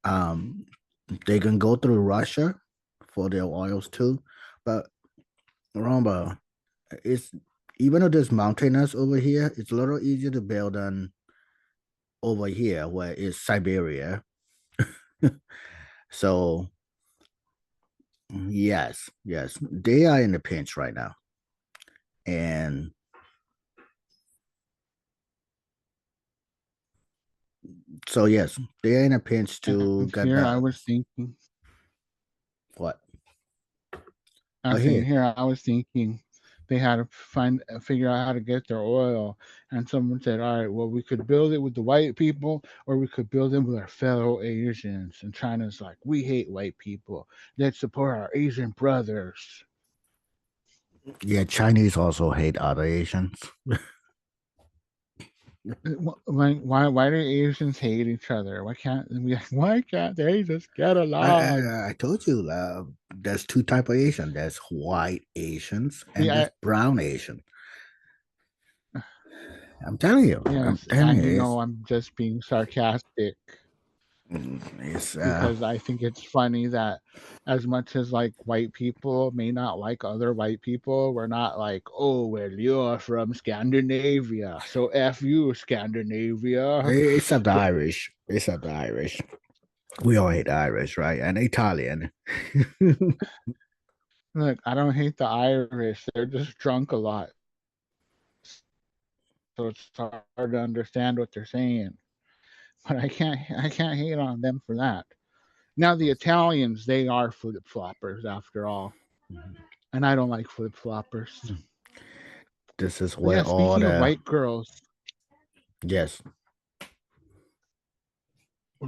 Um, they can go through Russia for their oils too, but remember, it's even though there's mountainous over here, it's a little easier to build than over here where it's Siberia. So yes, yes, they are in the pinch right now, and so yes, they're in a pinch to And get here I the was thinking, what? I Oh was saying here, here I was thinking they had to figure out how to get their oil, and someone said, all right, well, we could build it with the white people, or we could build it with our fellow Asians. And China's like, we hate white people. Let's support our Asian brothers. yeah, Chinese also hate other Asians. Why do Asians hate each other? Why can't they just get I, along? I, I told you there's two type of Asian. There's white Asians and there's Yeah, brown Asian. I'm telling you. I'm yes, telling and you. I'm just being sarcastic It's because I think it's funny that as much as like white people may not like other white people, we're not like, oh well, you're from Scandinavia, so F you, Scandinavia. except the Irish. Except the Irish. We all hate Irish, right? And Italian. Look, I don't hate the Irish, they're just drunk a lot, so it's hard to understand what they're saying. But I can't hate on them for that. Now the Italians, they are flip floppers after all, and I don't like flip floppers. This is But where yeah, all speaking of the white girls, yes.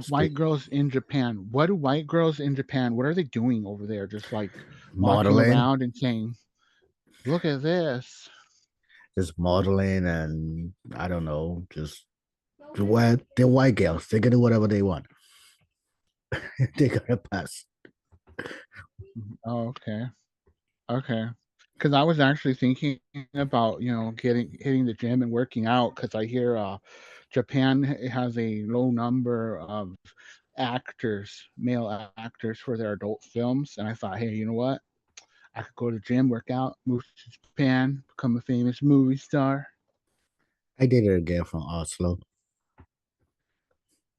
white Speak girls in Japan. What do white girls in Japan? What are they doing over there? Just like walking modeling. around and saying, "Look at this." Just modeling and I don't know, just well, they're white girls. They can do whatever they want. They gotta pass. Oh, okay, okay. Because I was actually thinking about getting hitting the gym and working out because I hear Japan has a low number of actors, male actors for their adult films, and I thought, hey, you know what? I could go to the gym, work out, move to Japan, become a famous movie star. I dated a girl from Oslo.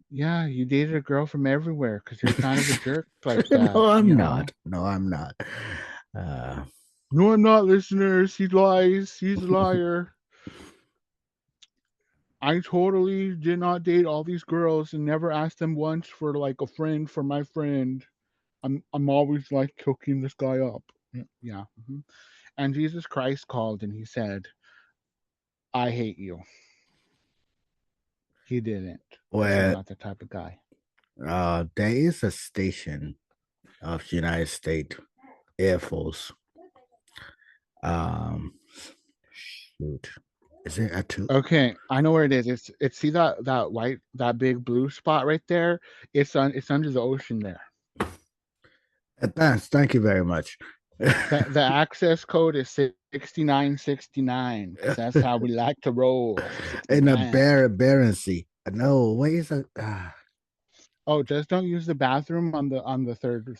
Yeah, you dated a girl from everywhere because you're kind of a jerk like that, No, I'm you know? not. No, I'm not. Uh, No, I'm not, listeners. He lies. He's a liar. I totally did not date all these girls and never asked them once for like a friend for my friend. I'm always like hooking this guy up. Yeah. And Jesus Christ called and he said, I hate you. He didn't because I'm where not the type of guy. there is a station of United States Air Force. Um, shoot, is it a two? Okay, I know where it is. It's see that white that big blue spot right there? It's under the ocean there. Advanced. Thank you very much. The access code is 6969 because that's how we like to roll. In a 69. Barren Sea. No, what is it? Oh, just don't use the bathroom on the third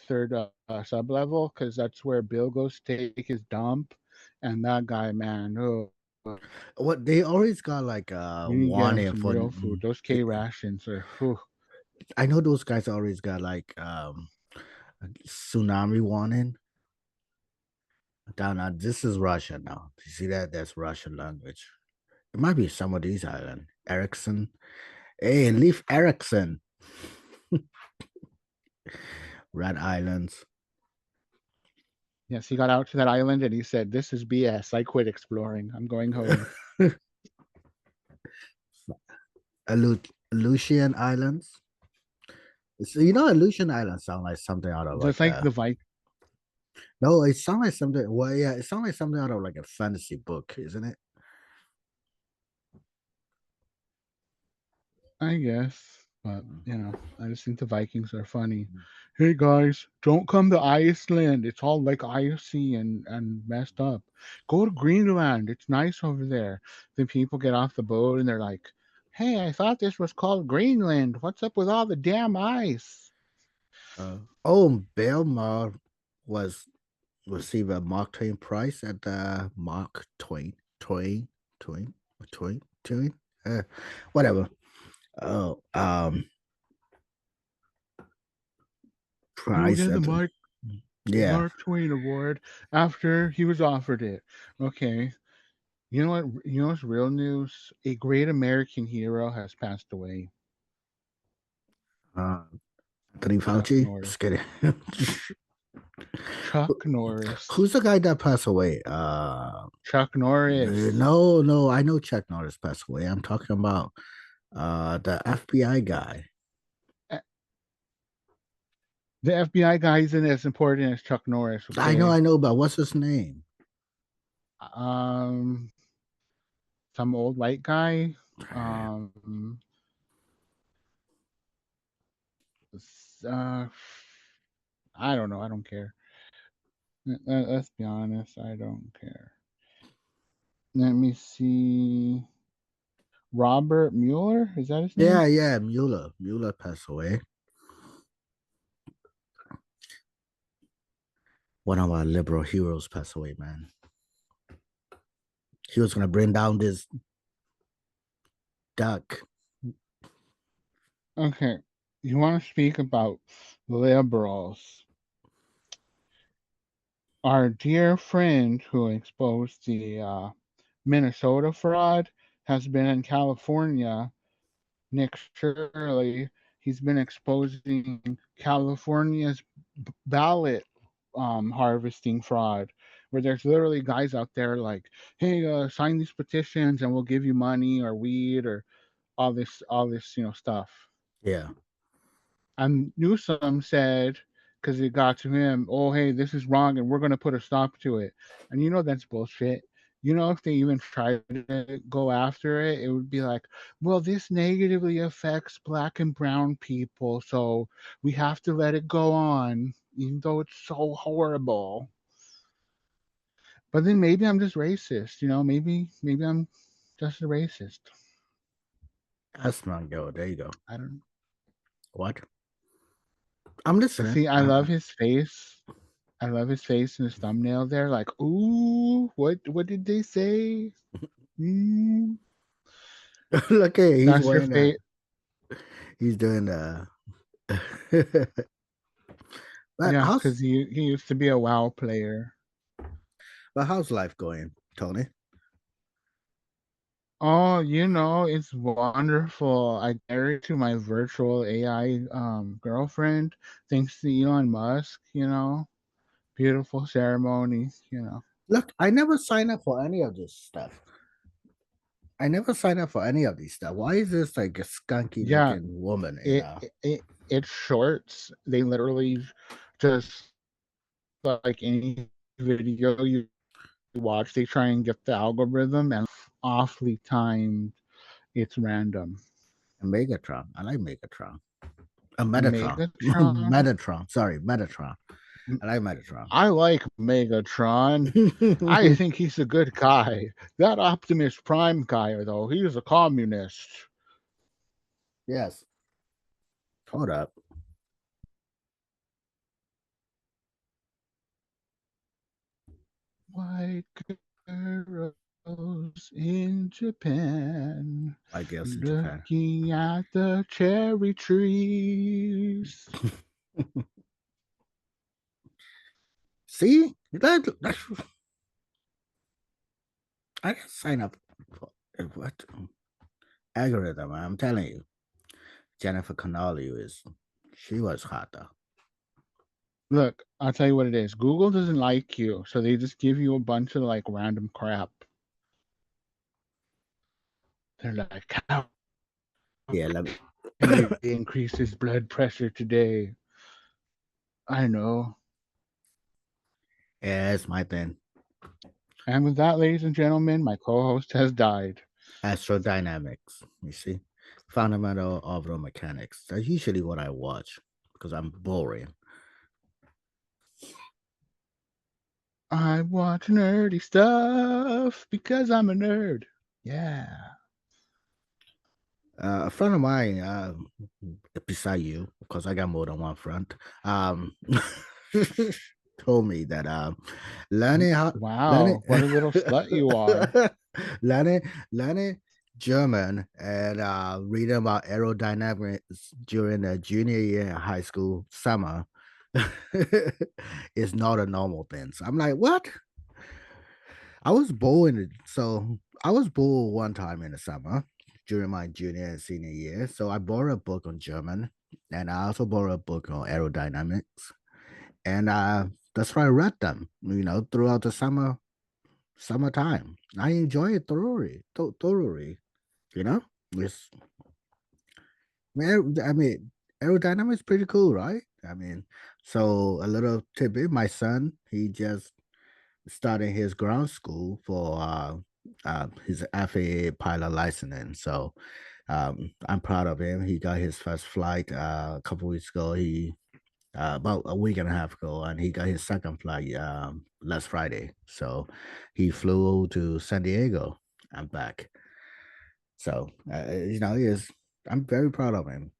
sub level because that's where Bill goes to take his dump, and that guy, man, oh, What they always got like you need to get him warning some for. real food. Those K rations are, whew. I know those guys always got like tsunami warning. Down now, this is Russia now. You see that? That's Russian language. It might be some of these islands. Ericsson. Hey, leave Ericsson. Red Islands. Yes, he got out to that island and he said, "This is BS. I quit exploring. I'm going home." Aleutian Islands. So, you know, Aleutian Islands sound like something out of Just like like a the Vikings. no, it sounds like something. Well, yeah, it sounds like something out of like a fantasy book, isn't it? I guess. But, I just think the Vikings are funny. Hey guys, don't come to Iceland. It's all like icy and messed up. Go to Greenland. It's nice over there. Then people get off the boat and they're like, hey, I thought this was called Greenland. What's up with all the damn ice? Bill Maher was received a Mark Twain Prize at the Mark Twain, Twain, uh, whatever. Oh, He will prize get the at the, yeah. Mark Twain Award after he was offered it. Okay. You know what? You know what's real news? A great American hero has passed away. Uh, Anthony Chuck Fauci. Norris. Just kidding. Chuck Norris. Who's the guy that passed away? Chuck Norris. No, I know Chuck Norris passed away. I'm talking about the FBI guy. The FBI guy isn't as important as Chuck Norris. I Okay. know, but what's his name? Um, some old white guy. Um, uh, I don't know. I don't care. Let's be honest. I don't care. Let me see. Robert Mueller, is that his name? Yeah, Mueller. Mueller passed away. One of our liberal heroes passed away, man. He was gonna bring down this duck. Okay. You want to speak about liberals? Our dear friend who exposed the Minnesota fraud has been in California. Nick Shirley, he's been exposing California's ballot harvesting fraud, where there's literally guys out there like, hey, sign these petitions and we'll give you money or weed or all this stuff. Yeah. And Newsom said, because it got to him, oh, hey, this is wrong and we're going to put a stop to it. And that's bullshit. If they even tried to go after it, it would be like, well, this negatively affects black and brown people, so we have to let it go on, even though it's so horrible. But then maybe I'm just racist, maybe I'm just a racist. That's not good. There you go. I don't What? I'm listening. see. I love his face. I love his face in his thumbnail there. Like, ooh, what did they say? Mm, Look at he's that's your wearing face. he's doing but Yeah, how's because he used to be a WoW player. life going, Tony? Oh, it's wonderful. I married to my virtual AI girlfriend, thanks to Elon Musk. Beautiful ceremony. Look, I never signed up for any of this stuff. I never signed up for any of these stuff. Why is this like a skunky Yeah, looking woman? it's shorts. They literally just like any video you watch, they try and get the algorithm and awfully timed. It's random. Megatron. I like Megatron. Metatron. Megatron. Metatron. Sorry, Metatron. I like Metatron. I like Megatron. I think he's a good guy. That Optimus Prime guy, though, he's a communist. Yes. Hold up. White girls in Japan. White girls in Japan. Looking at the cherry trees. See? I can sign up for what algorithm. I'm telling you. Jennifer Connolly she was hot though. Look, I'll tell you what it is. Google doesn't like you, so they just give you a bunch of like random crap. They're like, how Yeah, let me can you increase his blood pressure today? I know. Yeah, it's my thing. And with that, ladies and gentlemen, my co-host has died. Astrodynamics, you see? Fundamental orbital mechanics. That's usually what I watch because I'm boring. I watch nerdy stuff because I'm a nerd. Yeah. A friend of mine beside you, because I got more than one friend, um, told me that learning how learning Wow, what a little slut you are. learning learning German and reading about aerodynamics during the junior year in high school summer is not a normal thing. So I'm like, what? I was bored so I was bored one time in the summer during my junior and senior year. So I borrowed a book on German and I also borrowed a book on aerodynamics. And that's why I read them, throughout the summertime. I enjoy it thoroughly. You know, it's I mean, aerodynamics is pretty cool, right? I mean, so a little tidbit: my son, he just started his ground school for his FAA pilot licensing. So I'm proud of him. He got his first flight a couple weeks ago. He about a week and a half ago, and he got his second flight last Friday. So he flew to San Diego and back. So he is. I'm very proud of him.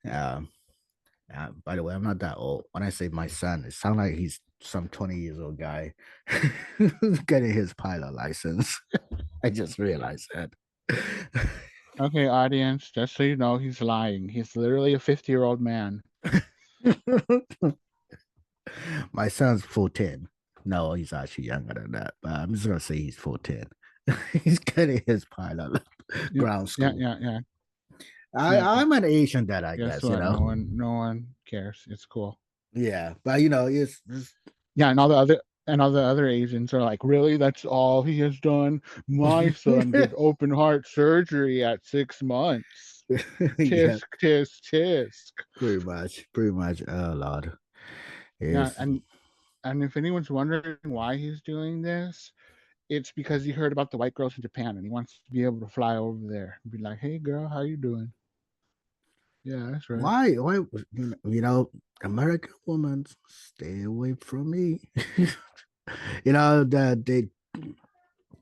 By the way, I'm not that old. When I say my son, it sounds like he's some 20 years old guy getting his pilot license. I just realized that. Okay, audience, just so you know, he's lying. He's literally a 50-year-old man. My son's 14. No, he's actually younger than that, but I'm just gonna say he's 14. He's getting his pilot Yeah, ground yeah, school. yeah, yeah, I, yeah. I'm an Asian dad, I Guess guess, what? No one cares. It's cool. Yeah, but it's Yeah, and all the other Asians are like, really? That's all he has done? My son did open heart surgery at 6 months. yeah, Tisk, tisk, tisk. pretty much. Oh Lord, Yeah, is and if anyone's wondering why he's doing this, it's because he heard about the white girls in Japan and he wants to be able to fly over there and be like, "Hey, girl, how you doing?" Yeah, that's right. why American women stay away from me. That they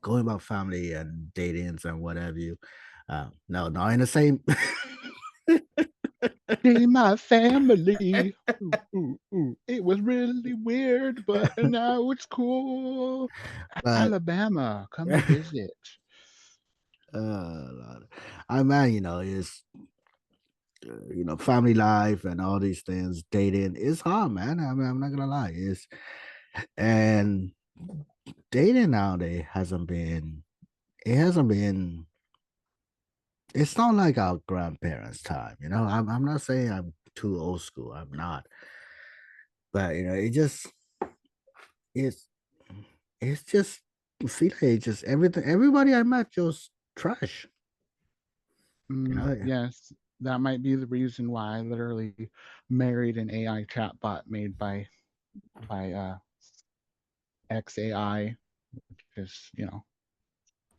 going about family and datings and whatever you. No, not in the same. Be my family. Ooh, ooh, ooh. It was really weird, but now it's cool. But Alabama, come visit. Lord. I man, is family life and all these things, dating is hard, man. I mean, I'm not gonna lie, is and dating nowadays hasn't been it's not like our grandparents' time, I'm not saying I'm too old school, I'm not, but it's it's just feel like it's just everybody I met just trash. Yes, that might be the reason why I literally married an AI chatbot made by XAI, which is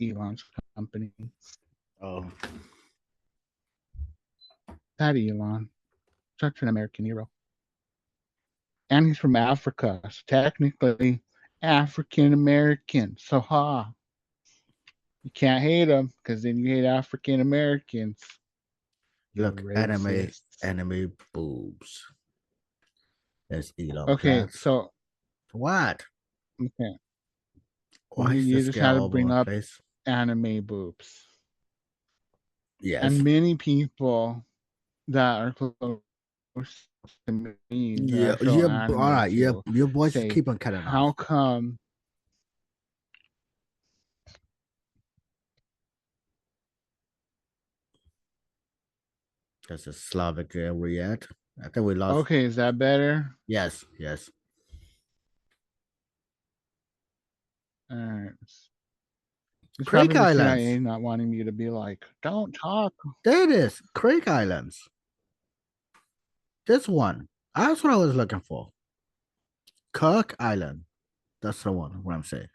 Elon's company. Oh, That Elon, such an American hero, and he's from Africa, so technically African American. So you can't hate him because then you hate African Americans. You're look, anime racist. anime boobs. That's Elon Okay, Plus. so What? okay, Why is the you just had scale to all over bring the up place? anime boobs, Yes. and many people that are close to me that Yeah, I show yeah. All anime right. Yeah, to your boys just say, keep on cutting off. how come? That's a Slavic react. I think we lost. Okay, is that better? Yes, yes. All right. It's Creek probably the Islands. CIA not wanting me to be like, don't talk. There it is. Creek Islands. This one. That's what I was looking for. Kirk Island. That's the one. What I'm saying.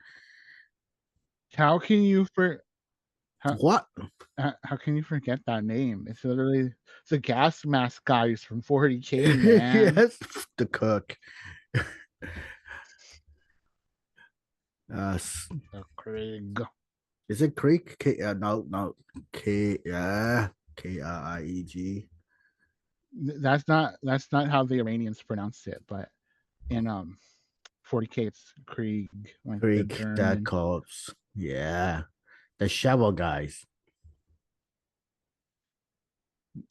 How can you how, What? how can you forget that name? It's literally the gas mask guys from 40K, man. Yes, the Kirk. Uh, The Krieg. is it Creek? No, no. K. Krieg. That's not how the Iranians pronounce it, but in 40K it's Krieg, like the Greek that German. calls. Yeah. The shovel guys.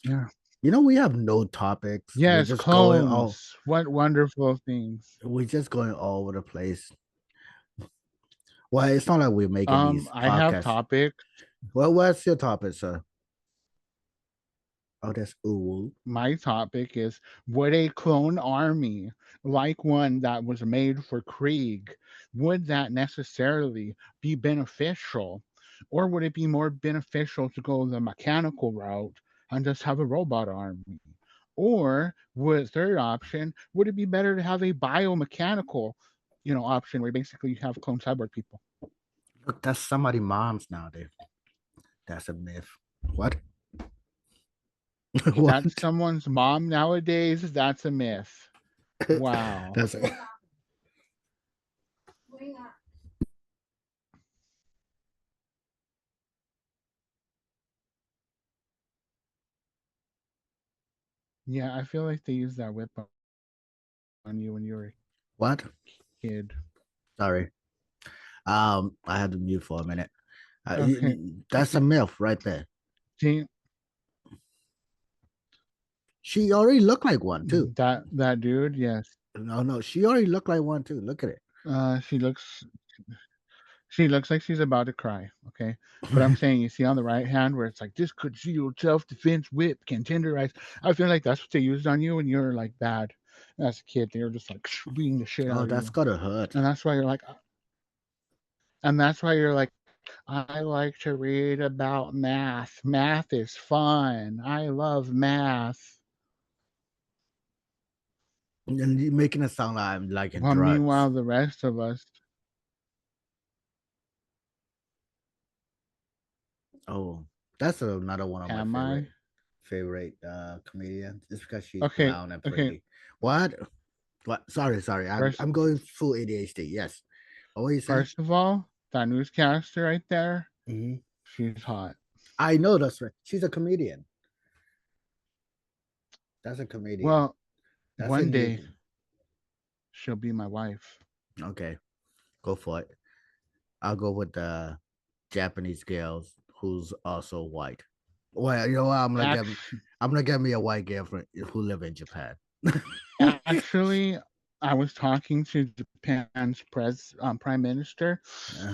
Yeah. You know, we have no topics. We're Yes, just going all clones. What wonderful things. we're just going all over the place. Well, it's not like we're making these I have podcasts. topics. Well, what's your topic, sir? Oh, that's Uwu. My topic is, would a clone army like one that was made for Krieg, would that necessarily be beneficial? Or would it be more beneficial to go the mechanical route and just have a robot army? Or would third option, would it be better to have a biomechanical, option where basically you have clone cyborg people? Look, that's somebody mom's nowadays. That's a myth. What? That's What? someone's mom nowadays. That's a myth. Wow. That's Yeah, I feel like they used that whip on you when you were a what? kid. Sorry. I had to mute for a minute. Okay. That's a myth right there. See, She already looked like one too. that dude, yes. No, she already looked like one too. Look at it. She looks like she's about to cry. Okay, but I'm saying, you see on the right hand where it's like this concealed self-defense whip can tenderize. I feel like that's what they used on you when you were like bad as a kid. They were just like beating the shit Oh, out of that's you, gotta hurt. and that's why you're like, I like to read about math. Math is fun. I love math. And you're making it sound like I'm liking Well, drugs. meanwhile, the rest of us, Oh, that's another one of my am I? favorite comedians. It's because she's Okay, brown and okay. pretty. What? What? Sorry. I'm First, I'm going full ADHD. Yes. Oh, what you say? first of all, that newscaster right there, Hmm. she's hot. I know that's right. She's a comedian. That's a comedian. Well, That's a one new day thing. she'll be my wife. Okay, go for it. I'll go with the Japanese girls who's also white. Well, you know what? Actually, I'm gonna get me a white girlfriend who live in Japan. actually, I was talking to Japan's prime minister,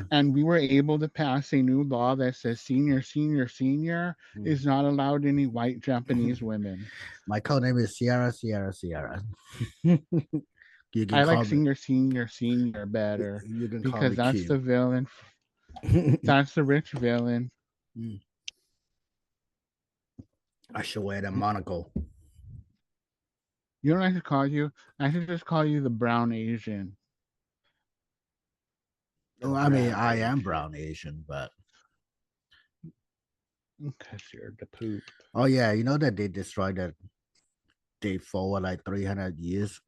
and we were able to pass a new law that says senior is not allowed any white Japanese women. My code name is Sierra. You can I like call me. senior better You can call because me that's Q. the villain. That's the rich villain. I should wear the monocle. You know what I should call you? I should just call you the brown Asian. Oh, I mean, I am brown Asian, but Because you're the poop. oh yeah, you know that they destroyed that they forward like 300 years.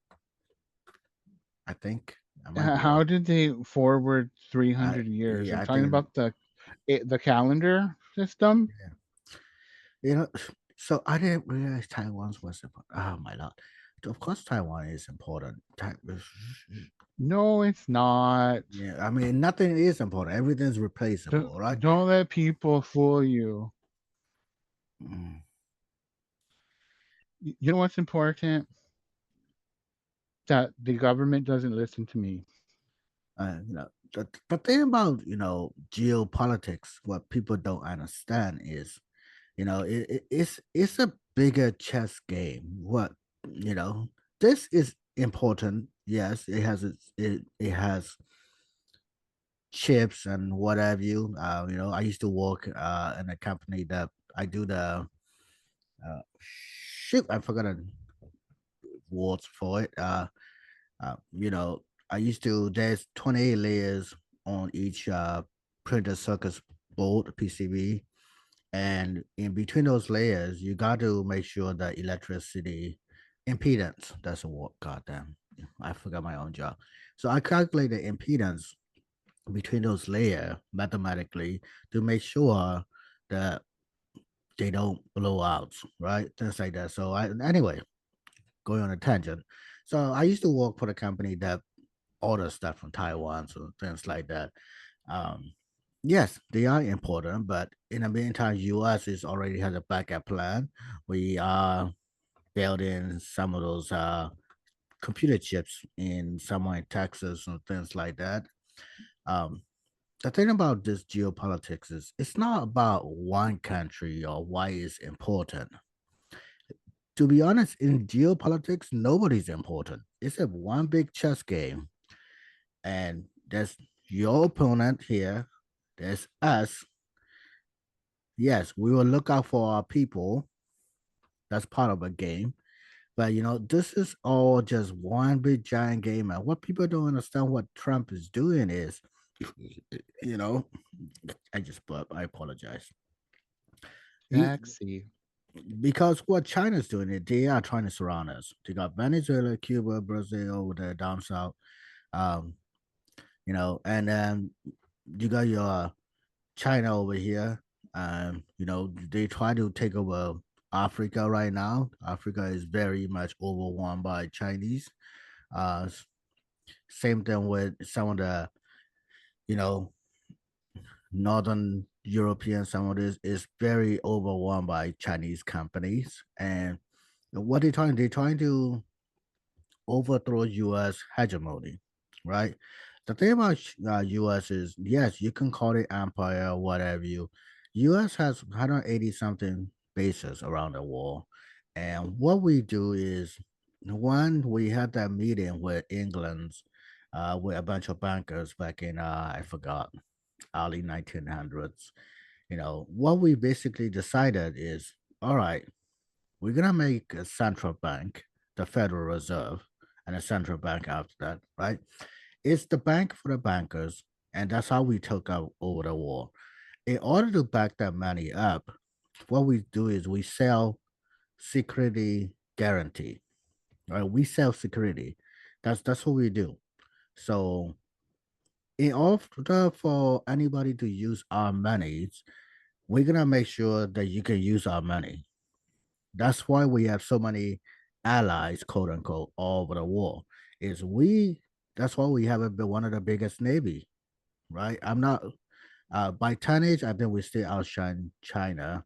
I think I might be How wrong. did they forward 300 years? Yeah, I'm I talking think about the calendar system. yeah. You know, so I didn't realize Taiwan's was important. Oh my lord! Of course, Taiwan is important. No, it's not. Yeah, I mean, nothing is important. Everything's replaceable, right? Don't let people fool you. Mm. You know what's important? That the government doesn't listen to me. You know, the thing about geopolitics, what people don't understand is, it's a bigger chess game. What you know, this is important. Yes, it has chips and what have you. I used to work in a company that I do the shoot. I forgot the words for it. You know, I used to. There's 28 layers on each printed circuit board PCB, and in between those layers, you got to make sure the electricity impedance. That's a word. Goddamn, I forgot my own job. So I calculate the impedance between those layers mathematically to make sure that they don't blow out, right? Things like that. So anyway, going on a tangent. So I used to work for the company that orders stuff from Taiwan, so things like that. Um, yes, they are important, but in the meantime, US is already has a backup plan. We are building some of those computer chips in somewhere in Texas and things like that. Um, the thing about this geopolitics is it's not about one country or why it's important. To be honest, in geopolitics, nobody's important. It's a one big chess game, and there's your opponent here. There's us. Yes, we will look out for our people. That's part of a game. But this is all just one big giant game. And what people don't understand what Trump is doing is, you know, I just burped. I apologize. He Taxi. Because what China's doing it, they are trying to surround us. They got Venezuela, Cuba, Brazil over there down south. Um, and then you got your China over here. They try to take over Africa right now. Africa is very much overwhelmed by Chinese. Same thing with some of the, you know, Northern European, some of this is very overwhelmed by Chinese companies. And what they're trying to overthrow US hegemony, right? The thing about US is, yes, you can call it empire, whatever you. US has 180 something bases around the world. And what we do is, one, we had that meeting with England's, with a bunch of bankers back in, I forgot, early 1900s. What we basically decided is, all right, we're gonna make a central bank, the Federal Reserve, and a central bank after that, right? It's the bank for the bankers, and that's how we took out over the war. In order to back that money up, what we do is we sell security guarantee, right? We sell security. That's what we do. So in order for anybody to use our monies, we're gonna make sure that you can use our money. That's why we have so many allies, quote unquote, all over the world. Is we That's why we have been one of the biggest navy, right? I'm not by tonnage, I think we still outshine China.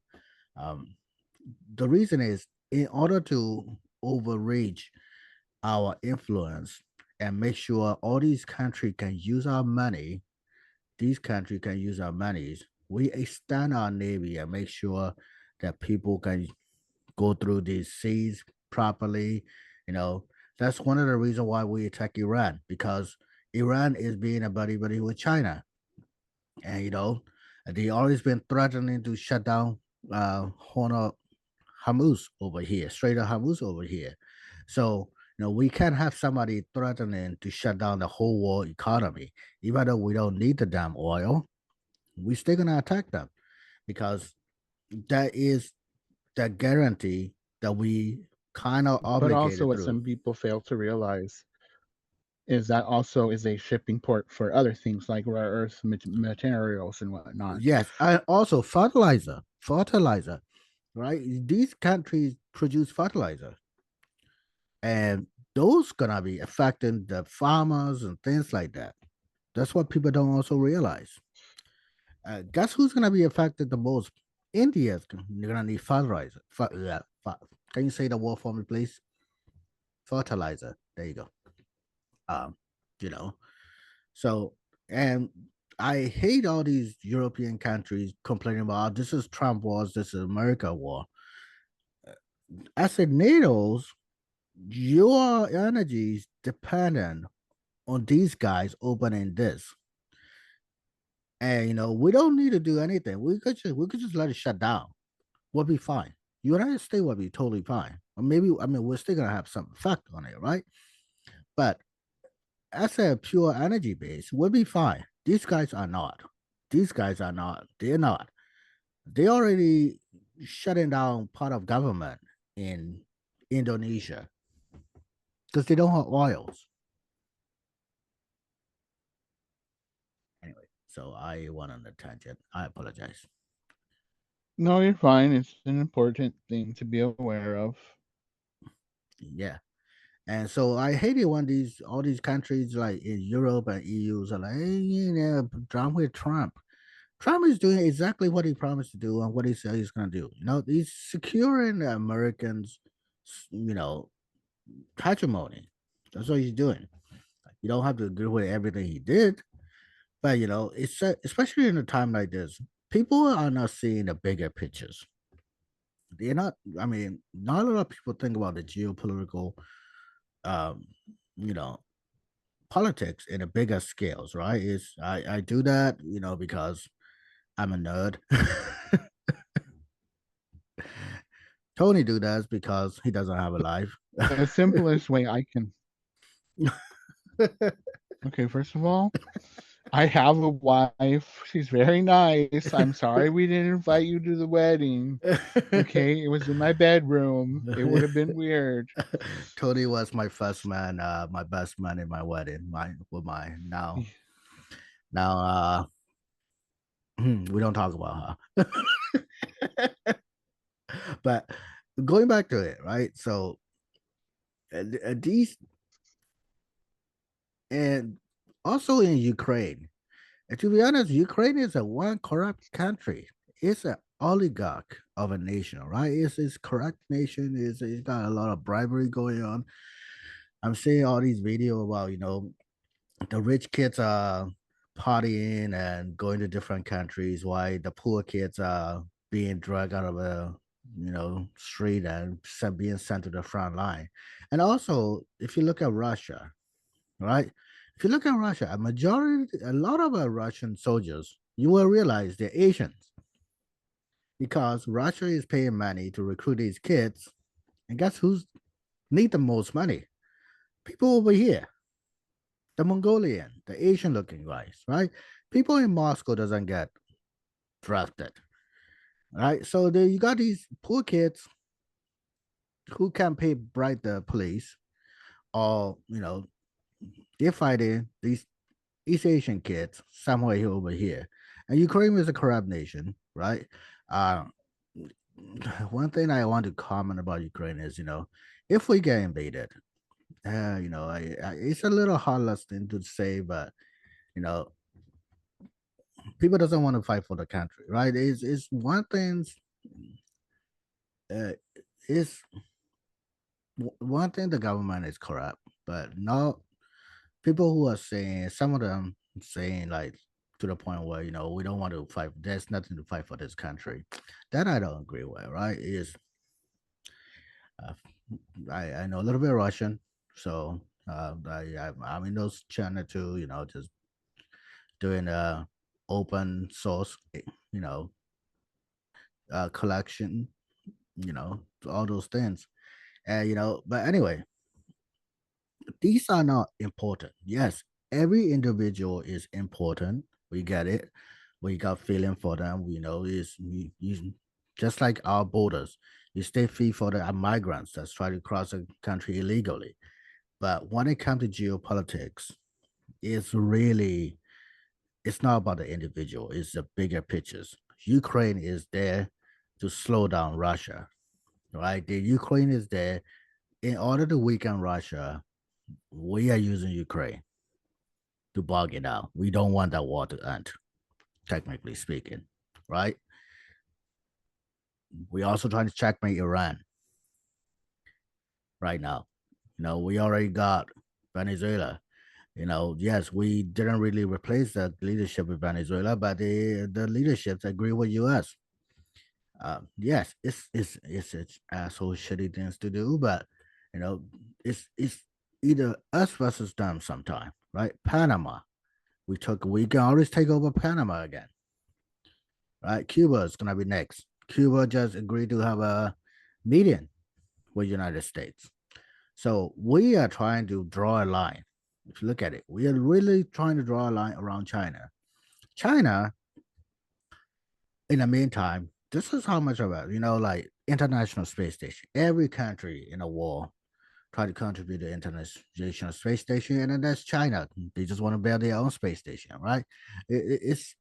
Um, the reason is in order to overreach our influence and make sure all these countries can use our money, these countries can use our monies. We extend our navy and make sure that people can go through these seas properly. You know, that's one of the reasons why we attack Iran, because Iran is being a buddy buddy with China. And they always been threatening to shut down Horn of Hormuz over here, Strait of Hormuz over here. So we can't have somebody threatening to shut down the whole world economy, even though we don't need the damn oil. We still gonna attack them because that is the guarantee that we kind of But also, obligated what through. some people fail to realize is that also is a shipping port for other things like rare earth materials and whatnot. Yes, and also fertilizer, right? These countries produce fertilizer, and those gonna be affecting the farmers and things like that. That's what people don't also realize. Guess who's gonna be affected the most? India's gonna need fertilizer. Can you say the word for me, please? Fertilizer. There you go. Um, you know, So, and I hate all these European countries complaining about, "Oh, this is Trump wars, this is America war." As a NATO's, your energy is dependent on these guys opening this. And we don't need to do anything. We could just let it shut down. We'll be fine. United States will be totally fine. Or maybe we're still gonna have some effect on it, right? But as a pure energy base, we'll be fine. These guys are not. These guys are not. They're not. They already shutting down part of government in Indonesia because they don't have oils. Anyway, so I went on a tangent. I apologize. No, you're fine. It's an important thing to be aware of. Yeah. And so I hate it when all these countries like in Europe and EUs are like, hey, you know, down with Trump. Trump is doing exactly what he promised to do and what he said he's going to do. You know, he's securing the Americans, you know, hegemony. That's what he's doing. You don't have to agree with everything he did, but you know, it's especially in a time like this, people are not seeing the bigger pictures. They're not. I mean, not a lot of people think about the geopolitical, um, you know, politics in a bigger scales, right? Is I do that, you know, because I'm a nerd. Tony do that because he doesn't have a life. The simplest way I can. Okay, first of all, I have a wife. She's very nice. I'm sorry we didn't invite you to the wedding. Okay, it was in my bedroom. It would have been weird. Tony was my first man, my best man in my wedding. My now we don't talk about her. But going back to it, right? So these and also in Ukraine. And to be honest, Ukraine is a one corrupt country. It's an oligarch of a nation, right? It's corrupt nation. It's got a lot of bribery going on. I'm seeing all these videos about, you know, the rich kids are partying and going to different countries, while the poor kids are being dragged out of a, you know, street and being sent to the front line. And also, if you look at Russia, right? If you look at Russia, a lot of Russian soldiers, you will realize they're Asians because Russia is paying money to recruit these kids. And guess who's need the most money? People over here, the Mongolian, the Asian looking guys, right? People in Moscow doesn't get drafted, right? So you got these poor kids who can pay bribe the police, or you know, they're fighting these East Asian kids somewhere over here. And Ukraine is a corrupt nation, right? Uh, one thing I want to comment about Ukraine is, you know, if we get invaded, you know, it's a little heartless thing to say, but you know, people doesn't want to fight for the country, right? It's one thing. Uh, it's one thing the government is corrupt, but not people who are saying some of them saying like to the point where you know we don't want to fight. There's nothing to fight for this country. That I don't agree with. Right? Is uh, I know a little bit of Russian, so I'm in those channel too. You know, just doing open source, you know, collection. You know, all those things. And you know, but anyway, these are not important. Yes, every individual is important. We get it. We got feeling for them. We know is you just like our borders. You stay free for the migrants that's trying to cross the country illegally. But when it comes to geopolitics, it's really it's not about the individual. It's the bigger pictures. Ukraine is there to slow down Russia, right? The Ukraine is there in order to weaken Russia. We are using Ukraine to bog it out. We don't want that war to end, technically speaking, right? We also trying to checkmate Iran right now. You know, we already got Venezuela. You know, yes, we didn't really replace the leadership with Venezuela, but the leaderships agree with US. Yes, it's asshole shitty things to do, but you know, it's either us versus them sometime, right? Panama, we can always take over Panama again, right? Cuba is gonna be next. Cuba just agreed to have a meeting with United States. So we are trying to draw a line. If you look at it, we are really trying to draw a line around China. China, in the meantime, this is how much of it, you know, like International Space Station. Every country in the world try to contribute to the International Space Station, and then that's China. They just want to build their own space station, right? It's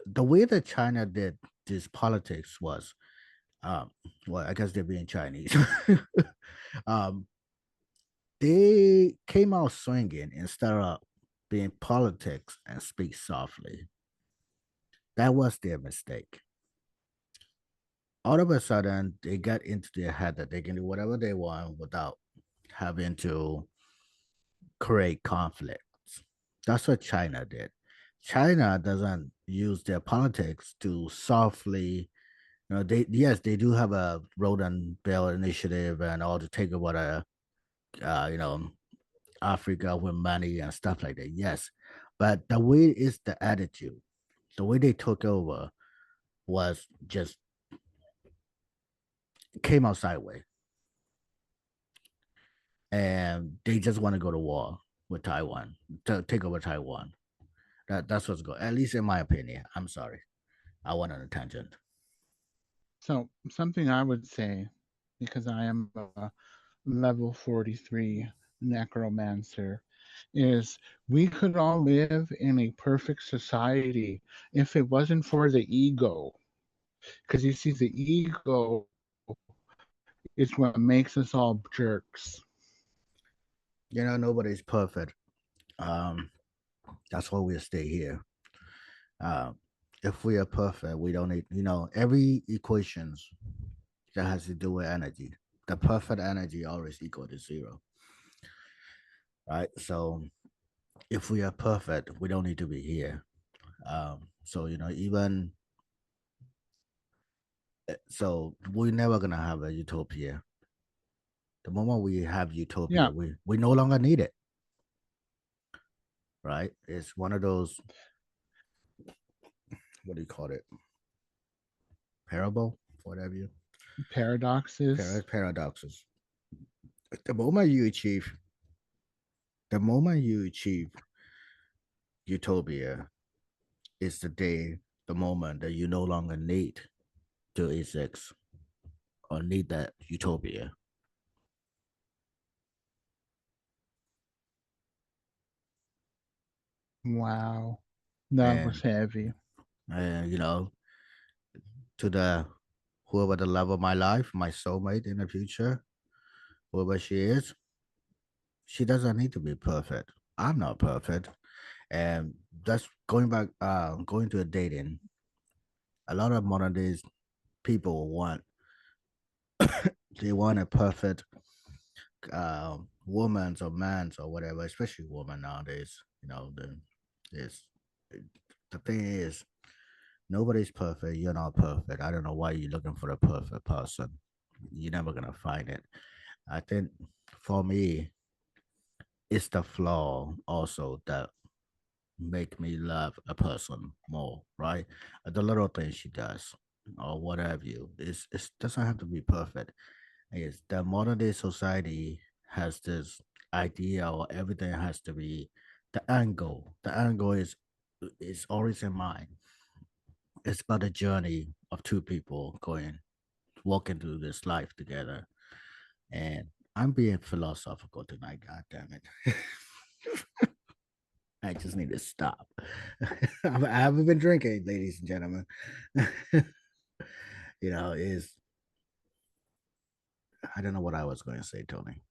the way that China did this politics was, um, well, I guess they're being Chinese. um, they came out swinging instead of being politics and speak softly. That was their mistake. All of a sudden, they got into their head that they can do whatever they want without having to create conflicts. That's what China did. China doesn't use their politics to softly, they yes, they do have a road and bill initiative and all to take over you know, Africa with money and stuff like that. Yes, but the way is the attitude. The way they took over was just came out sideways, and they just want to go to war with Taiwan to take over Taiwan. That's what's going. At least in my opinion. I'm sorry, I went on a tangent. So something I would say, because I am a level 43 necromancer, is we could all live in a perfect society if it wasn't for the ego. Because you see, the ego is what makes us all jerks. Nobody's perfect. Um, that's why we stay here. Um, if we are perfect, we don't need. Every equations that has to do with energy. The perfect energy always equal to zero, right? So if we are perfect, we don't need to be here. So even so, we're never gonna have a utopia. The moment we have Yeah, utopia, we no longer need it, right? It's one of those, what do you call it? Parable, whatever you paradoxes. paradoxes. The moment you achieve, the moment you achieve utopia, is the moment that you no longer need to exist or need that utopia. Wow, that was And heavy. and to the whoever the love of my life, my soulmate in the future, whoever she doesn't need to be perfect. I'm not perfect. And that's going to a dating. A lot of modern days people they want a perfect woman's or man's or whatever, especially woman nowadays. Is the thing is nobody's perfect. You're not perfect. I don't know why you're looking for a perfect person. You're never gonna find it. I think for me, it's the flaw also that make me love a person more, right? The little things she does or what have you. It doesn't have to be perfect. It's the modern day society has this idea or everything has to be the angle. The angle is always in mind. It's about the journey of two people walking through this life together. And I'm being philosophical tonight, god damn it. I just need to stop. I haven't been drinking, ladies and gentlemen. Is I don't know what I was going to say, Tony.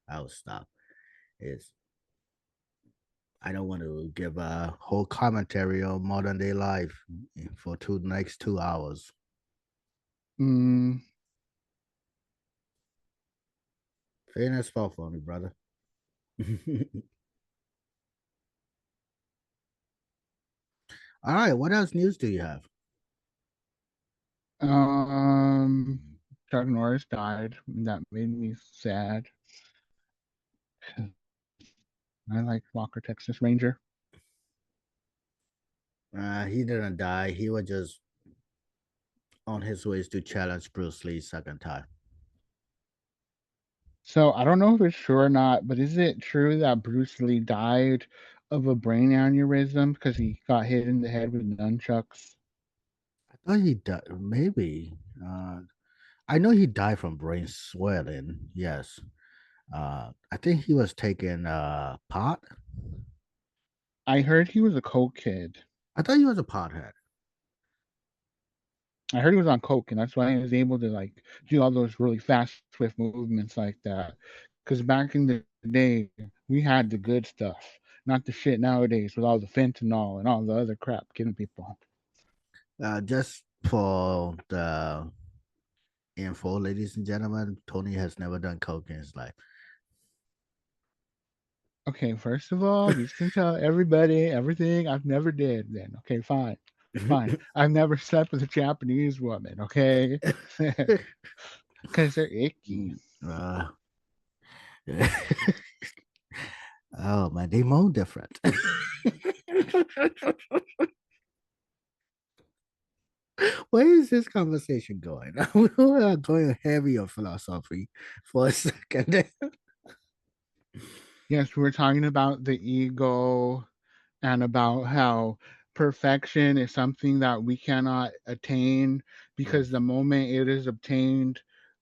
I will stop. Is I don't want to give a whole commentary on modern day life for next 2 hours. Mm, Fairness fall for me, brother. All right, what else news do you have? um, Chuck Norris died. That made me sad. I like Walker, Texas Ranger. He didn't die. He was just on his ways to challenge Bruce Lee second time. So I don't know if it's true or not, but is it true that Bruce Lee died of a brain aneurysm because he got hit in the head with nunchucks? I thought he died. Maybe. I know he died from brain swelling. Yes. I think he was taking pot. I heard he was a coke kid. I thought he was a pothead. I heard he was on coke, and that's why he was able to like do all those really fast, swift movements like that. Because back in the day, we had the good stuff, not the shit nowadays with all the fentanyl and all the other crap killing people. Just for the info, ladies and gentlemen, Tony has never done coke in his life. Okay, first of all, you can tell everybody everything I've never did. Then okay, fine, fine. I've never slept with a Japanese woman. Okay, because they're icky. uh, oh man, they moan different. Where is this conversation going? We are going heavy on philosophy for a second. Yes, we're talking about the ego and about how perfection is something that we cannot attain because the moment it is obtained,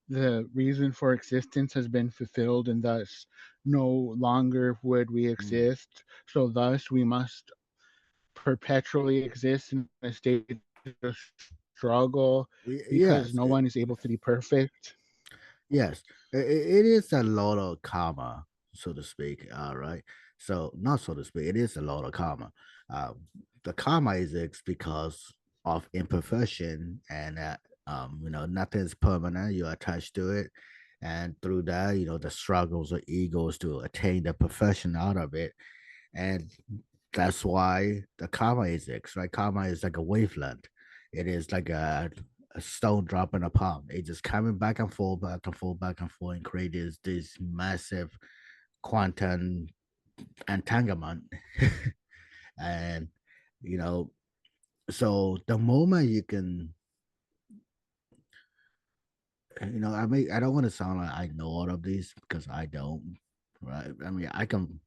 the reason for existence has been fulfilled, and thus no longer would we exist. So, thus, we must perpetually exist in a state of struggle because Yes, no one is able to be perfect. yes, it is a lot of karma, so to speak. All right, so not so to speak, it is a lot of karma. The karma is because of imperfection, and nothing's permanent. You're attached to it, and through that, the struggles of egos to attain the perfection out of it, and that's why the karma exists. Right, karma is like a wavelength. It is like a stone drop in a pond. It just coming back and forth, back and forth, back and forth, and create this massive quantum entanglement. And you know, so the moment you can, I mean, I don't want to sound like I know all of these because I don't. Right? I mean, I can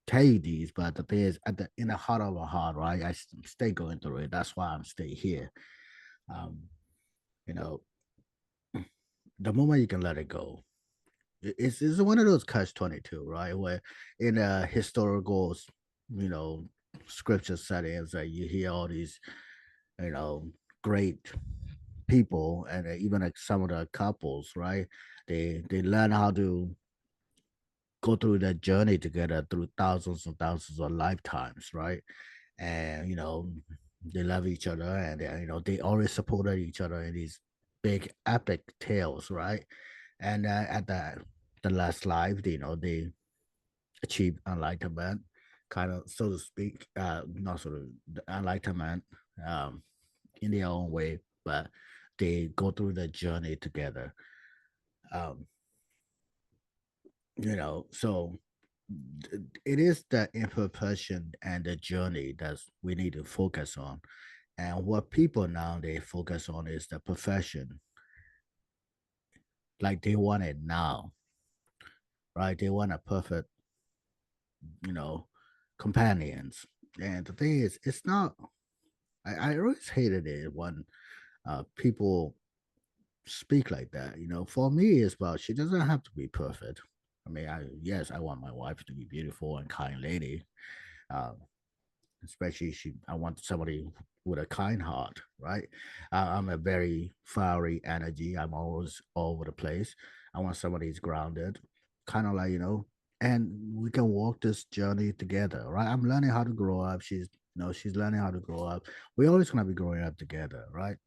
tell you these, but the thing is, in the heart of a heart, right? Stay going through it. That's why I'm stay here. Um, you know, the moment you can let it go, it's one of those catch 22, right? Where in a historical, you know, scripture settings, that you hear all these, you know, great people, and even like some of the couples, right? They learn how to go through that journey together through thousands and thousands of lifetimes, right? And they love each other, and they always supported each other in these big epic tales, right? And at the last life, they achieve enlightenment, kind of, so to speak, not sort of the enlightenment, um, in their own way, but they go through the journey together. Um, so it is the imperfection and the journey that we need to focus on. And what people now they focus on is the perfection. Like they want it now, right? They want a perfect, you know, companions. And the thing is, it's not. I always hated it when people speak like that. For me, it's about she doesn't have to be perfect. I mean, I want my wife to be beautiful and kind lady. Um, Especially I want somebody with a kind heart, right? I'm a very fiery energy. I'm always all over the place. I want somebody who's grounded, kind of like, and we can walk this journey together, right? I'm learning how to grow up. She's learning how to grow up. We're always gonna be growing up together, right?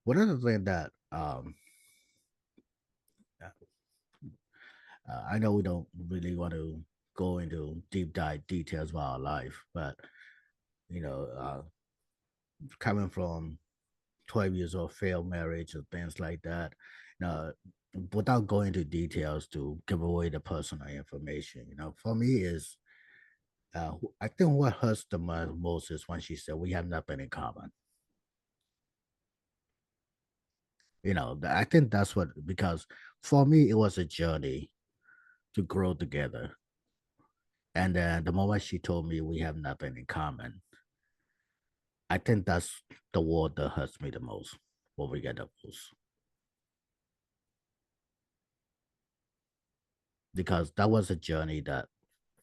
One of the things that I know we don't really want to go into deep dive details about our life, but you know, uh, coming from 12 years old failed marriage or things like that, uh, without going into details to give away the personal information, for me is I think what hurts the most is when she said we have nothing in common. I think that's what, because for me it was a journey to grow together. And then the moment she told me we have nothing in common, I think that's the word that hurts me the most when we get divorced. Because that was a journey that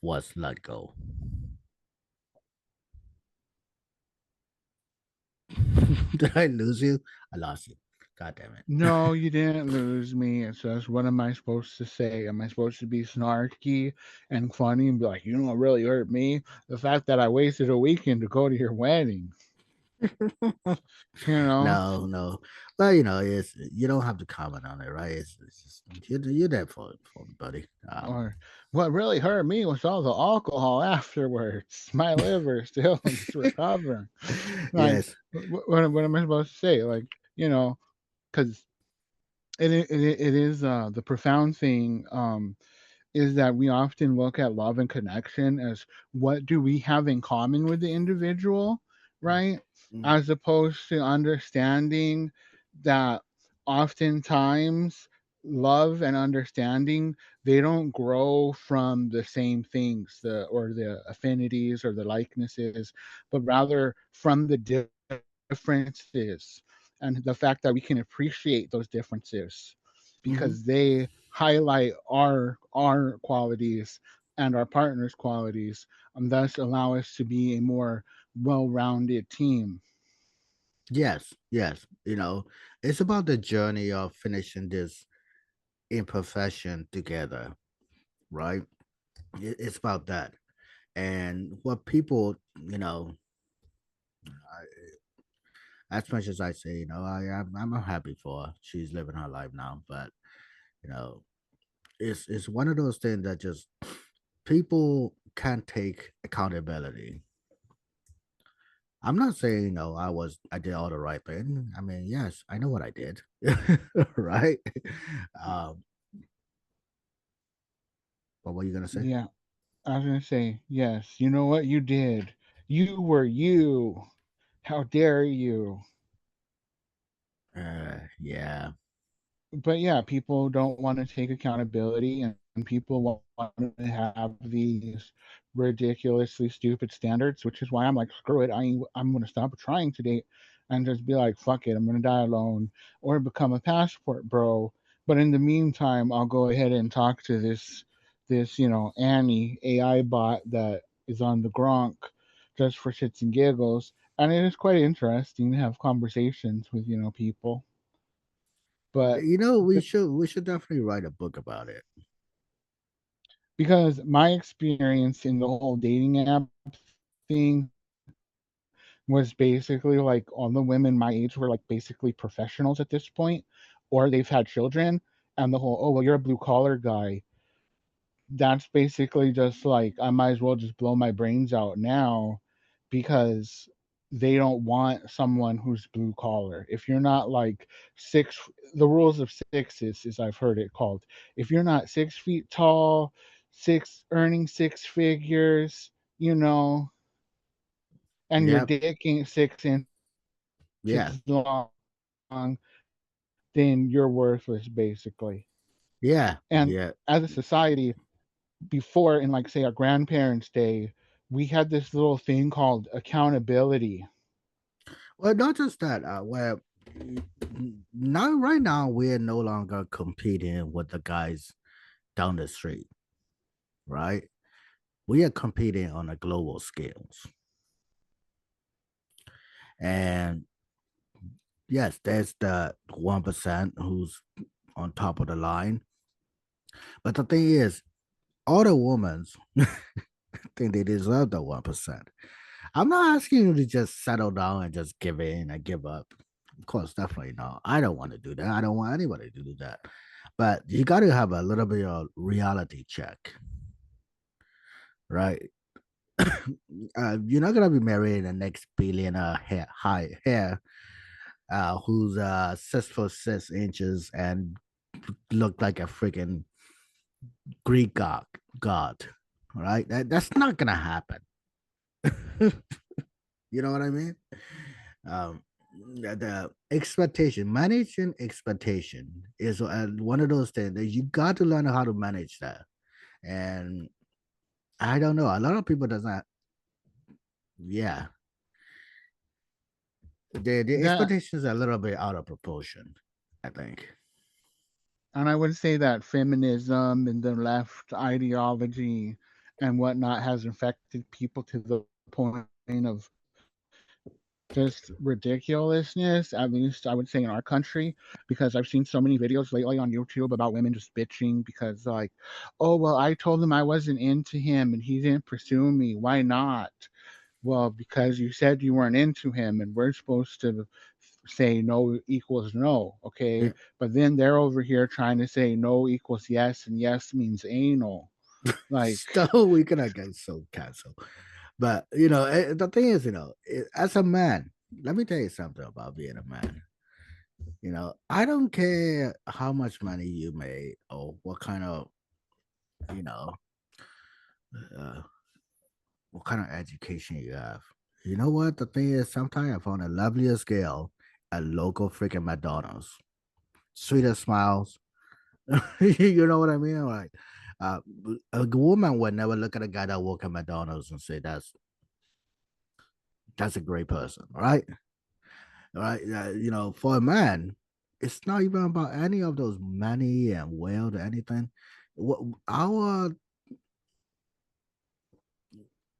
was let go. Did I lose you? I lost you. God damn it. No, you didn't lose me. It's just, what am I supposed to say? Am I supposed to be snarky and funny and be like, you know what really hurt me? The fact that I wasted a weekend to go to your wedding. You know? No, no. But you know, it's you don't have to comment on it, right? It's just you're there for me, buddy. Or what really hurt me was all the alcohol afterwards. My liver still is recovering. Like, Yes. what am I supposed to say? Like, because it is the profound thing is that we often look at love and connection as what do we have in common with the individual, right? Mm, As opposed to understanding that oftentimes love and understanding, they don't grow from the same things, or the affinities or the likenesses, but rather from the differences, and the fact that we can appreciate those differences mhm. because they highlight our qualities and our partner's qualities, and thus allow us to be a more well-rounded team. Yes, yes. You know, it's about the journey of finishing this imperfection together, right? It's about that. And what people, as much as I say, I'm happy for her. She's living her life now, but you know, it's one of those things that just people can't take accountability. I'm not saying I did all the right thing. I mean, yes, I know what I did, right? Um, but what are you gonna say? Yeah, I was gonna say, yes, you know what you did. You were you. How dare you? Yeah, But yeah, people don't want to take accountability, and people want to have these ridiculously stupid standards, which is why I'm like, screw it. I'm going to stop trying to date and just be like, fuck it. I'm going to die alone or become a passport bro. But in the meantime, I'll go ahead and talk to this Annie AI bot that is on the Gronk just for shits and giggles. And it is quite interesting to have conversations with, people. But we should definitely write a book about it. because my experience in the whole dating app thing was basically like all the women my age were like basically professionals at this point, or they've had children, and the whole, oh well, you're a blue collar guy, that's basically just like, I might as well just blow my brains out now, because they don't want someone who's blue collar. If you're not like six, the rules of sixes, as I've heard it called. If you're not 6 feet tall, six earning six figures, you know, and your Yeah, dick ain't 6 inches yeah, long, then you're worthless, basically. yeah, And yeah. as a society, before, in like say our grandparents' day, we had this little thing called accountability. Well, not just that. Where now, right now, we're no longer competing with the guys down the street, right? We are competing on a global scales, and yes, there's the 1% who's on top of the line. But the thing is, all the women think they deserve the 1%. I'm not asking you to just settle down and just give in and give up. Of course, definitely not. I don't want to do that. I don't want anybody to do that. But you got to have a little bit of reality check, right? You're not gonna be marrying the next billionaire high hair, who's 6 foot 6 inches and look like a freaking Greek god, right? That's not gonna happen. You know what I mean? Um, the expectation, managing expectation is one of those things that you got to learn how to manage that. And I don't know, a lot of people does not. Yeah, the That, expectations are a little bit out of proportion, I think. and I would say that feminism and the left ideology and whatnot has infected people to the point of just ridiculousness, at least I would say in our country, because I've seen so many videos lately on YouTube about women just bitching because, like, oh, well, I told him I wasn't into him and he didn't pursue me. Why not? Well, because you said you weren't into him, and we're supposed to say no equals no, okay? Yeah. But then they're over here trying to say no equals yes, and yes means anal. Like, So we gonna get so canceled. But the thing is, as a man, let me tell you something about being a man. I don't care how much money you made or you know, uh, what kind of education you have. You know what? The thing is, sometimes I found a loveliest girl at local freaking McDonald's. Sweetest smiles. You know what I mean? Like, uh, a woman would never look at a guy that work at McDonald's and say that's a great person, right? Right? For a man, it's not even about any of those money and wealth or anything. What our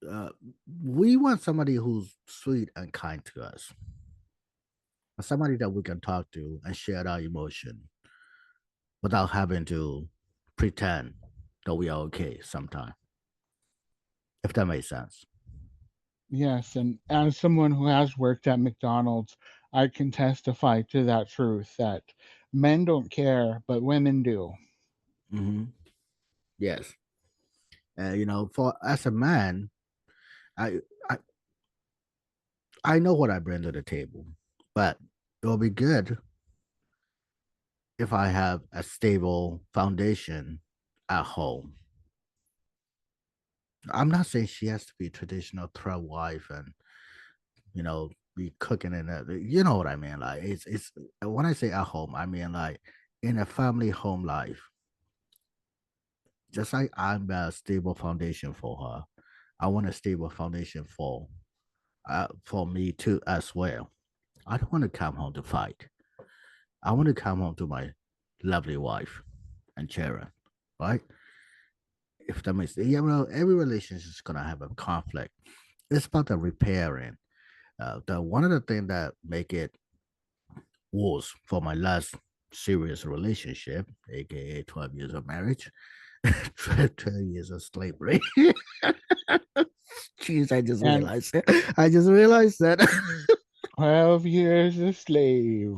uh, we want somebody who's sweet and kind to us, somebody that we can talk to and share our emotion without having to pretend that we are okay sometime, if that makes sense. yes, and as someone who has worked at McDonald's, I can testify to that truth that men don't care, but women do. Hmm. Yes. For as a man, I, I I know what I bring to the table, but it'll be good if I have a stable foundation at home. I'm not saying she has to be a traditional thread wife and be cooking in it. You know what I mean? Like it's when I say at home, I mean like in a family home life. Just like I'm a stable foundation for her, I want a stable foundation for me too as well. I don't want to come home to fight. I want to come home to my lovely wife and children, right? If that makes every relationship is gonna have a conflict. It's about the repairing. The one of the things that make it worse for my last serious relationship, aka 12 years of marriage, 12 years of slavery. Jeez, I just And realized it. I just realized that. 12 years a slave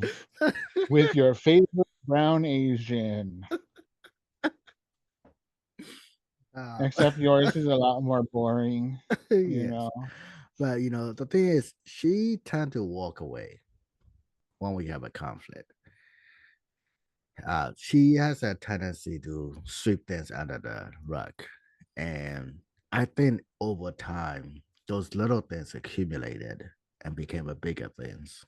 with your favorite brown Asian. uh, Except yours is a lot more boring, you yes. know. But the thing is, she tend to walk away when we have a conflict. She has a tendency to sweep things under the rug. And I think over time, those little things accumulated and became a bigger things.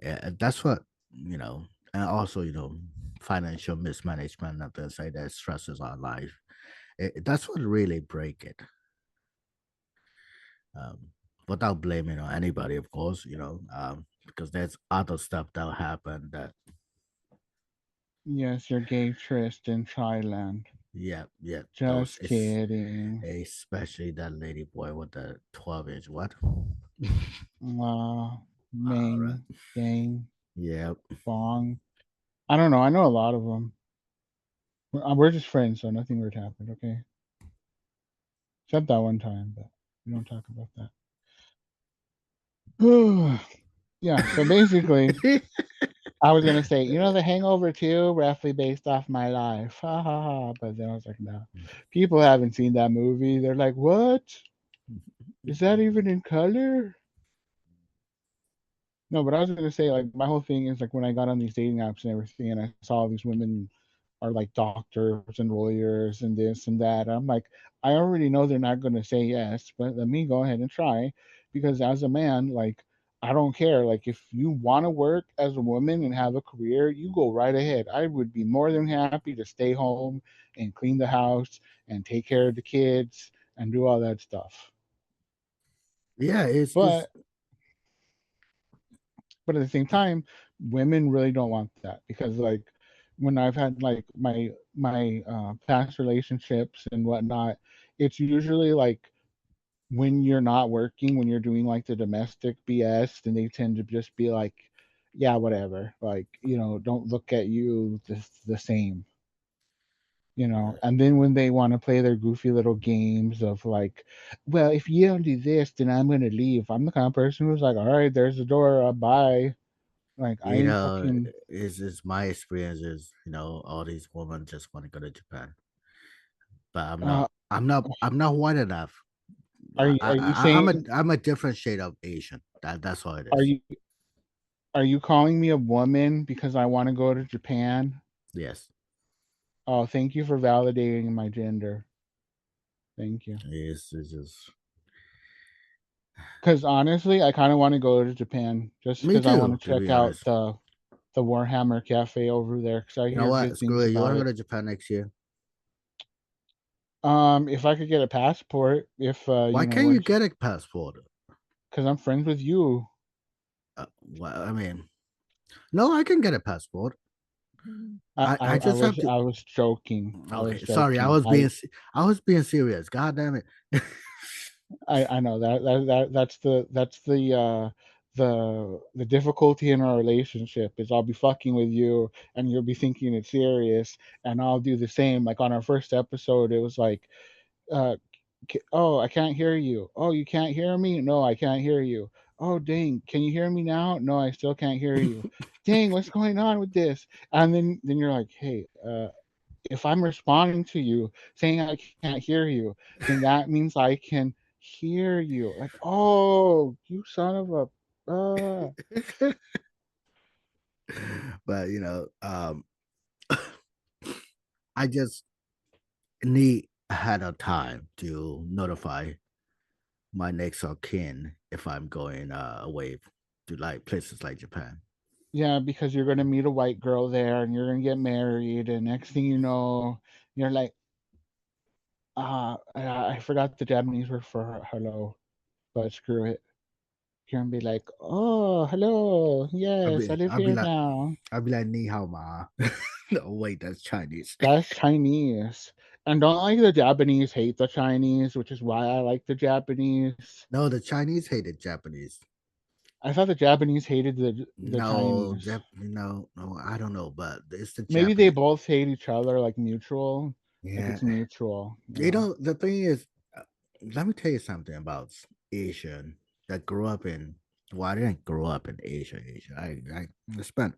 And that's what, and also, financial mismanagement and things like that stresses our life. That's what really break it. Without blaming on anybody, of course, because there's other stuff that happen that, Yes, your gay tryst in Thailand. yeah, yeah, those Just is kidding. especially that lady boy with the 12-inch what? All right. Ming, Gang, Yep. Bong. I don't know. I know a lot of them. We're just friends, so nothing weird happened, okay? Except that one time, but we don't talk about that. Yeah, so basically, I was gonna say, The Hangover 2, roughly based off my life. Ha ha ha. But then I was like, no. People haven't seen that movie. They're like, what? Is that even in color? No, but I was gonna say, like, my whole thing is like when I got on these dating apps and everything, and I saw these women are like doctors and lawyers and this and that. I'm like, I already know they're not gonna say yes, but let me go ahead and try because as a man, like, I don't care. Like, if you want to work as a woman and have a career, you go right ahead. I would be more than happy to stay home and clean the house and take care of the kids and do all that stuff. Yeah, it's But But at the same time, women really don't want that because like when I've had like my past relationships and whatnot, it's usually like when you're not working, when you're doing like the domestic BS, then they tend to just be like, yeah, whatever. Like, don't look at you the same. And then when they want to play their goofy little games of like, well, if you don't do this, then I'm gonna leave. I'm the kind of person who's like, all right, there's the door, bye. Like I You ain't know, fucking. is my experience is, all these women just want to go to Japan, but I'm Uh, not. I'm not white enough. are you saying I'm a different shade of Asian. That's all it are is. you are you calling me a woman because I want to go to Japan? Yes, Oh, thank you for validating my gender. Thank you. it's just Because honestly, I kind of want to go to Japan just me because I want too. to To check be out honest, the Warhammer Cafe over there because I you know hear what? good Screw things it. You want about to go it. to Japan next year? If I could get a passport, if Why can't we're you get a passport? because I'm friends with you. Well, I mean, no, I can get a passport. I I just have to. I was joking. I was Okay, sorry. joking. I was being serious. God damn it. I know that's the difficulty in our relationship is I'll be fucking with you and you'll be thinking it's serious and I'll do the same. Like on our first episode, it was like, uh, oh, I can't hear you. Oh, you can't hear me? No, I can't hear you. Oh, dang, can you hear me now? No, I still can't hear you. Dang, what's going on with this? And then you're like, hey, if I'm responding to you saying I can't hear you, then that means I can hear you. Like, oh, you son of a. But I just need ahead of time to notify my next of kin if I'm going away to like places like Japan. Yeah, because you're gonna meet a white girl there, and you're gonna get married, and next thing you know, you're like, I forgot the Japanese word for hello, but screw it. You're gonna be like, oh, hello, I'll yes, I be live I'll be here like now. I'll be like ni hao ma. No, wait, that's Chinese. That's Chinese. And don't like the Japanese hate the Chinese, which is why I like the Japanese. No, the Chinese hated Japanese. I thought the Japanese hated the No, Chinese. no, I don't know, but it's the Maybe they Japanese. both hate each other, like mutual. Like Yeah, it's mutual. Yeah. the thing is, let me tell you something about Asian that grew up in. Well, I didn't grow up in Asia. Asia. I spent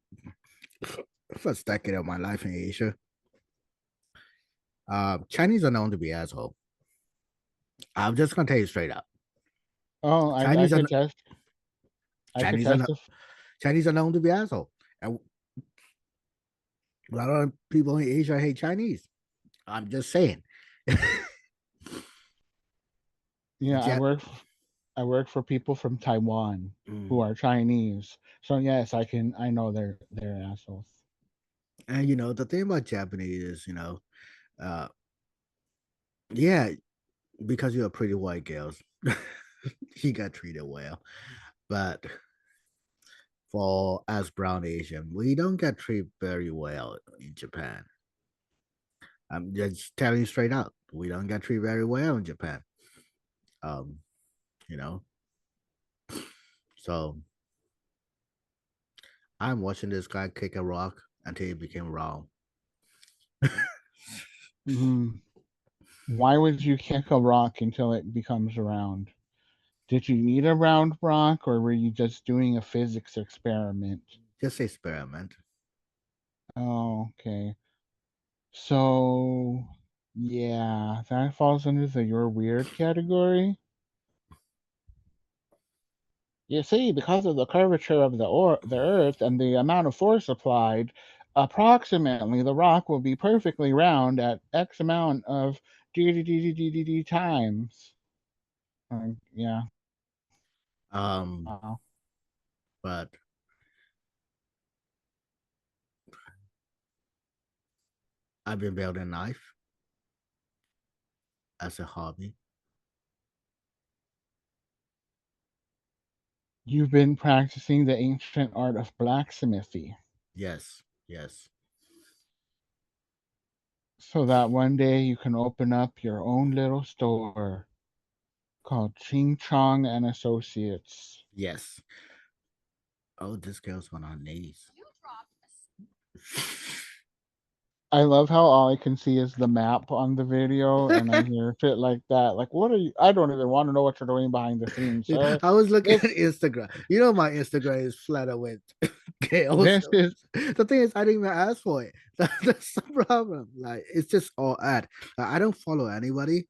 first decade of my life in Asia. Chinese are known to be asshole. I'm just gonna tell you straight up. Oh, I Chinese are could test. I could Chinese are test not, if Chinese are known to be asshole, and a lot of people in Asia hate Chinese. I'm just saying. yeah, Jap- I work for people from Taiwan who mm. are Chinese. So yes, I know they're assholes. And the thing about Japanese is, uh, yeah, because you're a pretty white girl, he got treated well. But for us brown Asian, we don't get treated very well in Japan. I'm just telling you straight out, we don't get treated very well in Japan. Um, you know, so I'm watching this guy kick a rock until it became wrong. Mhm. Why would you kick a rock until it becomes round? Did you need a round rock, or were you just doing a physics experiment? Just experiment. Oh, okay. So, yeah, that falls under the you're weird category. You see, because of the curvature of the Earth and the amount of force applied, approximately the rock will be perfectly round at X amount of d times. Yeah. Um, Wow. but I've been building a knife as a hobby. You've been practicing the ancient art of blacksmithy, Yes, yes. so that one day you can open up your own little store called Ching Chong and Associates. Yes. Oh, this girl's on her knees. I love how all I can see is the map on the video, and I hear shit like that. Like, what are you? I don't even want to know what you're doing behind the scenes, sir. I was looking at It's Instagram. You know, my Instagram is flat with girls. this is The thing is, I didn't even ask for it. That's the problem. Like, it's just all ad. Like, I don't follow anybody.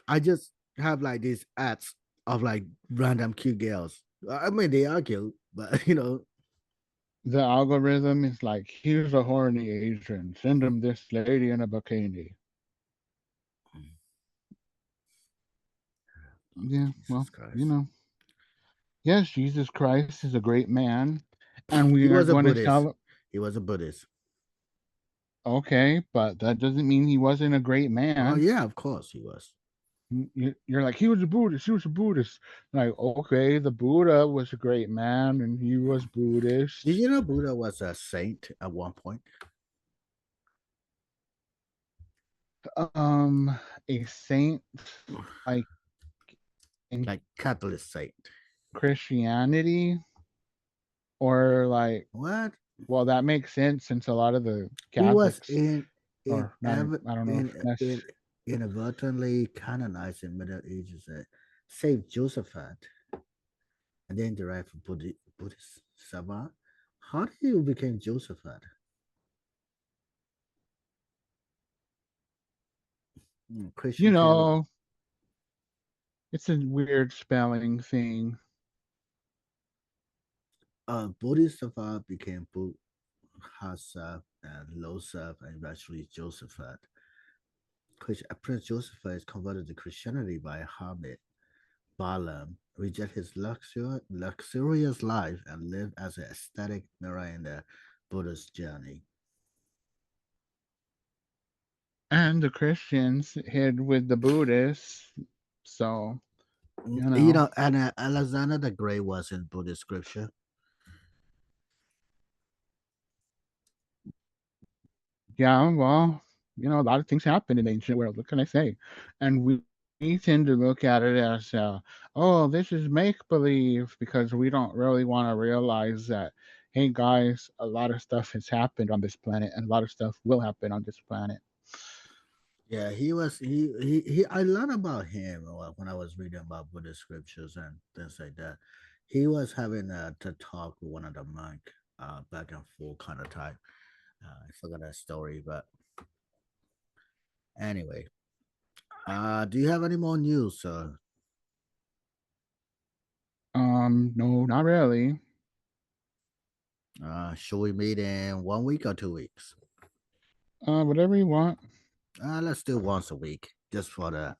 I just have like these ads of like random cute girls. I mean, they are cute, but the algorithm is like, here's a horny Asian. Send him this lady in a bikini. Yeah, Jesus well, Christ. yes, Jesus Christ is a great man, and we He are was a going to Buddhist. tell. He was a Buddhist. Okay, but that doesn't mean he wasn't a great Oh man. yeah, of course he was. You're like, he was a Buddhist. He was a Buddhist. Like, okay, the Buddha was a great man, and he was Buddhist. Did you know Buddha was a saint at one point? A saint, like in Like Catholic saint. Christianity, or like, What? well, that makes sense since a lot of the He was Catholics, or not, I don't know if that's inadvertently canonized in Middle Ages as Saint Josephat, and then derived from Buddhist Sabbath. How did you become Josephat? you Christian theology. know, it's a weird spelling thing. Buddhist Sabbath became Buddhasa and Losaf and eventually Josephat. Prince Josephat is converted to Christianity by Hamid Balaam, reject his luxurious life and live as an aesthetic mirror in the Buddha's journey. And the Christians hid with the Buddhists, so you know. And Alexander the Great was in Buddhist scripture. Yeah, well, a lot of things happen in the ancient world. What can I say? And we tend to look at it as, oh, this is make believe, because we don't really want to realize that, hey guys, a lot of stuff has happened on this planet, and a lot of stuff will happen on this planet. Yeah, he was he I learned about him when I was reading about Buddhist scriptures and things like that. He was having to talk with one of the monk, back and forth kind of type. I forgot that story, but anyway. Do you have any more news, sir? No, not really. Should we meet in 1 week or 2 weeks? Whatever you want. Let's do once a week, just for the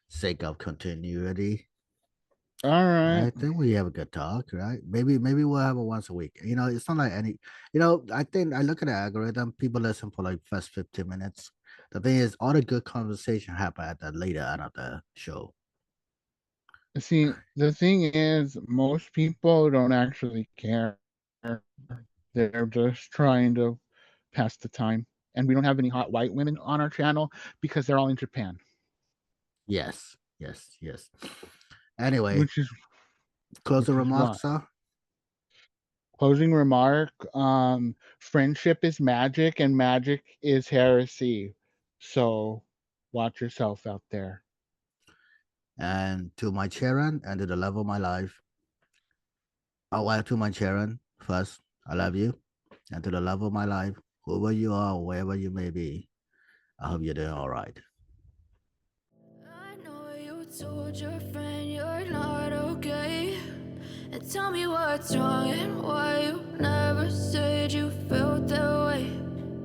sake of continuity. All right. I think we have a good talk, right? Maybe we'll have it once a week. It's not like any. I think I look at the algorithm. People listen for like first 15 minutes. The thing is, all the good conversation happen at the later end of the show. See, the thing is, most people don't actually care. They're just trying to pass the time. And we don't have any hot white women on our channel because they're all in Japan. Yes. Anyway, Which is closing what? remarks, sir. Closing remark, friendship is magic and magic is heresy. So watch yourself out there. And to my children and to the love of my life. To my children first, I love you. And to the love of my life, whoever you are, wherever you may be, I hope you're doing all right. I know you told your friend you're not okay. And tell me what's wrong and why you never said you felt that way.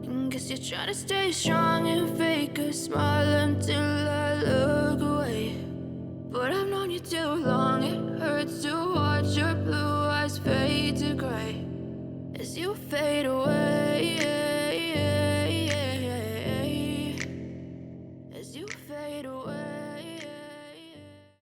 And guess you're trying to stay strong and fake a smile until I look away. But I've known you too long, it hurts to watch your blue eyes fade to gray as you fade away. As you fade away.